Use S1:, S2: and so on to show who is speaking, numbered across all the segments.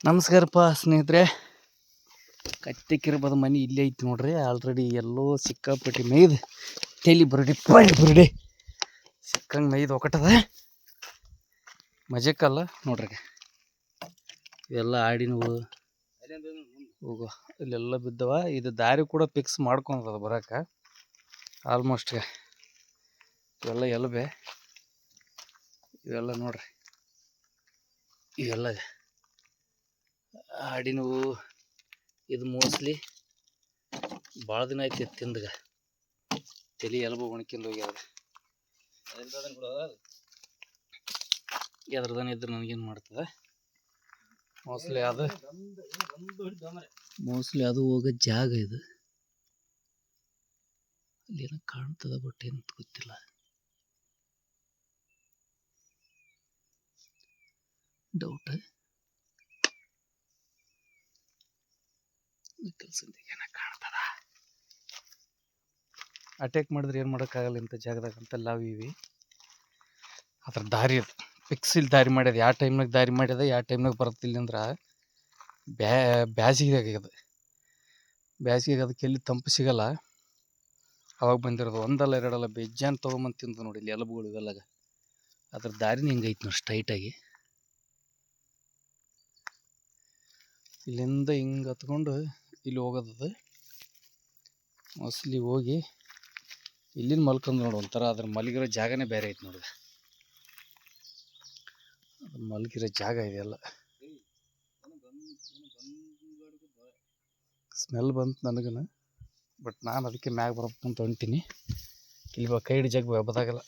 S1: ನಮಸ್ಕಾರಪ್ಪ ಸ್ನೇಹಿತರೆ. ಕತ್ತಿಕ್ಕಿರ್ಬೋದು ಮನೆ ಇಲ್ಲೇ ಐತಿ ನೋಡ್ರಿ. ಆಲ್ರೆಡಿ ಎಲ್ಲೋ ಸಿಕ್ಕಾಪಟ್ಟಿ ಮೇಯ್ದು ತಲೆ ಬುರುಡಿ ಸಿಕ್ಕಂಗೆ ಮೇಯ್ದು ಒಕ್ಕಟದ ಮಜಕ್ಕಲ್ಲ ನೋಡ್ರಿ. ಇವೆಲ್ಲ ಆಡಿನವು ಹೋಗೋ ಇಲ್ಲೆಲ್ಲ ಬಿದ್ದವ. ಇದು ದಾರಿ ಕೂಡ ಫಿಕ್ಸ್ ಮಾಡ್ಕೊಂಡದ ಬರೋಕೆ ಆಲ್ಮೋಸ್ಟ್. ಇವೆಲ್ಲ ಎಲಬೆ ಇವೆಲ್ಲ ನೋಡ್ರಿ. ಇವೆಲ್ಲ ಆಡಿನವು. ಇದು ಮೋಸ್ಟ್ಲಿ ಭಾಳ ದಿನ ಐತಿ ತಿಂದಾಗ ತಲೆ ಎಲಬು ಒಣಕಿಂದು ಹೋಗ್ಯಾವ. ಎದ್ರದನ ಇದ್ರೆ ನನಗೇನು ಮಾಡ್ತದೆ. ಮೋಸ್ಟ್ಲಿ ಅದು ಹೋಗೋ ಜಾಗ ಇದು. ಅಲ್ಲಿ ಏನೋ ಕಾಣ್ತದ ಬಟ್ ಏನು ಗೊತ್ತಿಲ್ಲ. ಡೌಟ್ ಕೆಲಸದಿಂದ ಕಾಣ್ತದ. ಅಟ್ಯಾಕ್ ಮಾಡಿದ್ರೆ ಏನು ಮಾಡೋಕ್ಕಾಗಲ್ಲ ಇಂಥ ಜಾಗದಾಗ ಅಂತ ಇವಿ. ಅದ್ರ ದಾರಿ ಅದು ಫಿಕ್ಸ್ ಇಲ್ಲಿ ದಾರಿ ಮಾಡ್ಯದ. ಯಾವ ಟೈಮ್ನಾಗ ದಾರಿ ಮಾಡ್ಯದ, ಯಾವ ಟೈಮ್ನಾಗ ಬರುತ್ತಿಲ್ಲ ಅಂದ್ರೆ ಬ್ಯಾಸಿಗೆ ಅದು. ಬ್ಯಾಸಿಗೆ ಅದಕ್ಕೆ ಎಲ್ಲಿ ತಂಪು ಸಿಗಲ್ಲ. ಅವಾಗ ಬಂದಿರೋದು ಒಂದಲ್ಲ ಎರಡಲ್ಲ ಬೇಜಾನ್ ತೊಗೊಂಬಂದು ತಿಂದು ನೋಡಿ ಇಲ್ಲಿ ಎಲಬುಗಳು ಇವೆಲ್ಲ. ಅದ್ರ ದಾರಿನ ಹಿಂಗೈತಿ ನೋಡಿ ಸ್ಟ್ರೈಟಾಗಿ. ಇಲ್ಲಿಂದ ಹಿಂಗೆ ಹತ್ಕೊಂಡು ಇಲ್ಲಿ ಹೋಗೋದದು. ಮೋಸ್ಟ್ಲಿ ಹೋಗಿ ಇಲ್ಲಿನ ಮಲ್ಕೊಂಡು ನೋಡು ಒಂಥರ. ಅದ್ರ ಮಲಗಿರೋ ಜಾಗನೇ ಬೇರೆ ಐತಿ ನೋಡಿದೆ. ಅದ್ರ ಮಲಗಿರೋ ಜಾಗ ಇದೆಲ್ಲ. ಸ್ಮೆಲ್ ಬಂತು ನನಗನ. ಬಟ್ ನಾನು ಅದಕ್ಕೆ ಮ್ಯಾಗ ಬರ್ಬೇಕಂತ ಹೊಂಟೀನಿ. ಇಲ್ಲಿ ಕೈ ಹಿಡಿ ಜಾಗ ಬದಾಗಲ್ಲ.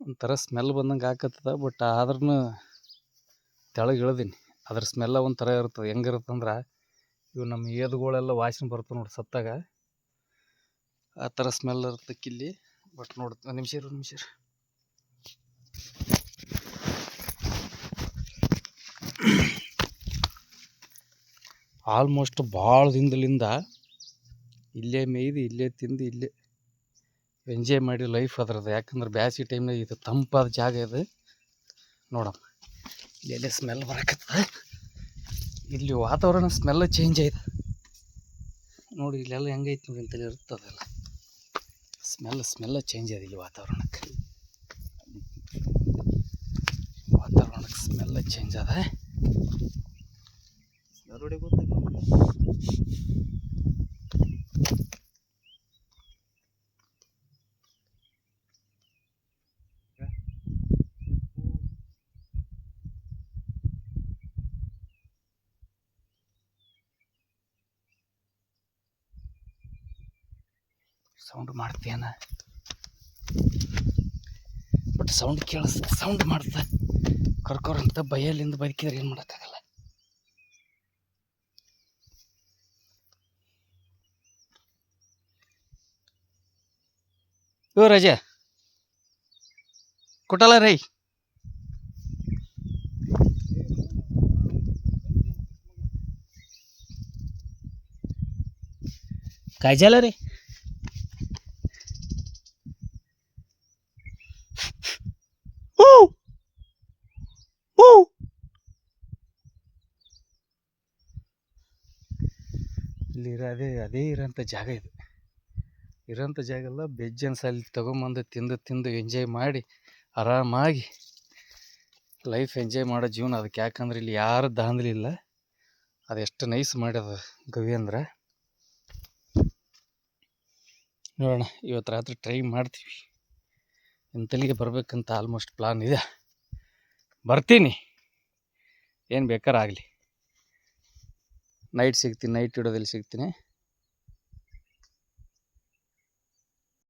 S1: ಒಂಥರ ಸ್ಮೆಲ್ ಬಂದಂಗೆ ಹಾಕತ್ತದ. ಬಟ್ ಆದ್ರೂ ತೆಳಗೆ ಇಳ್ದೀನಿ. ಅದ್ರ ಸ್ಮೆಲ್ಲ ಒಂಥರ ಇರ್ತದೆ. ಹೆಂಗಿರುತ್ತಂದ್ರೆ ಇವು ನಮ್ಮ ಏದುಗಳೆಲ್ಲ ವಾಸನೆ ಬರ್ತವೆ ನೋಡಿ ಸತ್ತಾಗ. ಆ ಥರ ಸ್ಮೆಲ್ ಇರ್ತಕ್ಕಿಲ್ಲಿ. ಬಟ್ ನೋಡಿ ಒಂದು ನಿಮಿಷ ಆಲ್ಮೋಸ್ಟ್ ಭಾಳ ದಿನದಿಂದ ಇಲ್ಲೇ ಮೇಯ್ದು ಇಲ್ಲೇ ತಿಂದು ಇಲ್ಲೇ ಎಂಜಾಯ್ ಮಾಡಿ ಲೈಫ್ ಅದ್ರದ್ದು. ಯಾಕಂದ್ರೆ ಬ್ಯಾಸಿಗೆ ಟೈಮ್ನಾಗ ಇದು ತಂಪಾದ ಜಾಗ ಇದು ನೋಡಮ್ಮ. ಇಲ್ಲೆಲ್ಲೇ ಸ್ಮೆಲ್ ಬರಕತ್ತದ. ಇಲ್ಲಿ ವಾತಾವರಣ ಸ್ಮೆಲ್ಲ ಚೇಂಜ್ ಆಯ್ತು ನೋಡಿ. ಇಲ್ಲೆಲ್ಲ ಹೆಂಗೈತಿ ನೋಡಿ ಅಂತೇಳಿ ಇರ್ತದೆಲ್ಲ. ಸ್ಮೆಲ್ಲ ಚೇಂಜ್ ಆಗಿದೆ ಇಲ್ಲಿ ವಾತಾವರಣಕ್ಕೆ ಸ್ಮೆಲ್ಲ ಚೇಂಜ್ ಅದ. ಸೌಂಡ್ ಮಾಡ್ತೀಯನ. ಬಟ್ ಸೌಂಡ್ ಕೇಳಿಸ್ತದೆ. ಸೌಂಡ್ ಮಾಡ್ತಾ ಕರ್ಕೋರಂತ ಭಯಲ್ಲಿಂದ ಬದುಕಿದ್ರೆ ಏನು ಮಾಡೋಕ್ಕಾಗಲ್ಲ. ಓ ರಾಜ ಕೊಟ್ಟಲ್ಲ ರೈ. ಕಾಯ್ಜಲ್ಲ ರೀ. ಇಲ್ಲಿ ಅದೇ ಇರೋಂಥ ಜಾಗ ಇದು. ಇರೋಂಥ ಜಾಗ ಎಲ್ಲ ಬೆಜ್ಜನ್ಸ್ ಅಲ್ಲಿ ತೊಗೊಂಬಂದು ತಿಂದು ಎಂಜಾಯ್ ಮಾಡಿ ಆರಾಮಾಗಿ ಲೈಫ್ ಎಂಜಾಯ್ ಮಾಡೋ ಜೀವನ ಅದಕ್ಕೆ. ಯಾಕಂದ್ರೆ ಇಲ್ಲಿ ಯಾರು ದಾಂಧಲಿಲ್ಲ. ಅದೆಷ್ಟು ನೈಸ್ ಮಾಡ್ಯದ ಗವಿ ಅಂದ್ರೆ. ನೋಡೋಣ ಇವತ್ತು ರಾತ್ರಿ ಟ್ರೈ ಮಾಡ್ತೀವಿ. ಇಂತಲ್ಲಿಗೆ ಬರ್ಬೇಕಂತ ಆಲ್ಮೋಸ್ಟ್ ಪ್ಲಾನ್ ಇದೆ. ಬರ್ತೀನಿ, ಏನು ಬೇಕಾರಾಗಲಿ. ನೈಟ್ ಇಡೋದಲ್ಲಿ ಸಿಗ್ತೀನಿ.